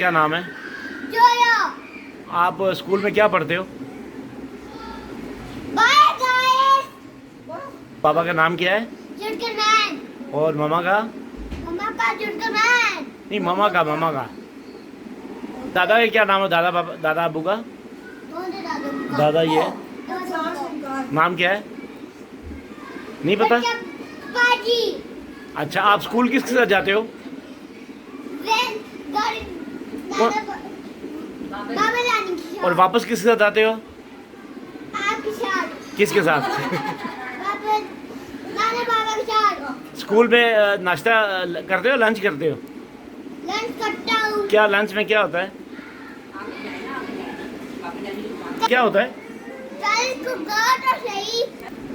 क्या नाम है? जोया। आप स्कूल में क्या पढ़ते हो? Bye guys. पापा का नाम क्या है? जुड़कनैन। और मामा का? मम्मा का जुड़कनैन। नहीं, मामा का, मामा का। दादा का क्या नाम है? दादा पापा, दादा अबू का? कौन है दादा? दादा ये नाम क्या है? नहीं पता? बाजी। अच्छा, आप स्कूल किसके साथ जाते हो? वेन गाड़ी कौन- बाबा रानी की और वापस किसके साथ आते हो? आपके साथ। किसके साथ? बाबा नाना बाबा के साथ। स्कूल में नाश्ता करते हो, लंच करते हो? लंच करता हूँ। क्या लंच में क्या होता है? क्या होता है? कल को गया तो सही।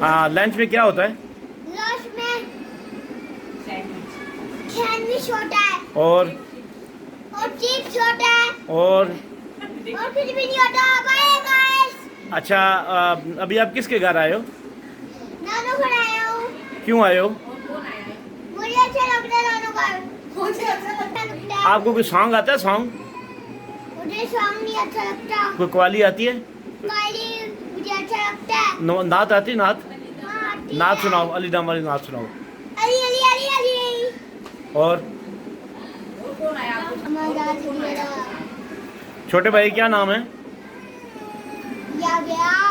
हाँ, लंच में क्या होता है? लंच में सैंडविच होता है और चिप्स होता है और और कुछ भी नहीं होता। Bye guys. अच्छा, अभी आप किसके घर आए हो? नानू घर आया हूँ। क्यों आए हो? मुझे अच्छा लगता है नानू घर। मुझे अच्छा लगता है। आपको कोई सॉन्ग आता है? सॉन्ग मुझे सॉन्ग नहीं अच्छा लगता। कोई कव्वाली आती है? काली मुझे अच्छा लगता है। नात आती है? नात हाँ, आती नात है। सुनाओ, अली दम वाली नात सुनाओ। अली अली अली अली। और हमारा दादी मेरा छोटे भाई क्या नाम है? या गया।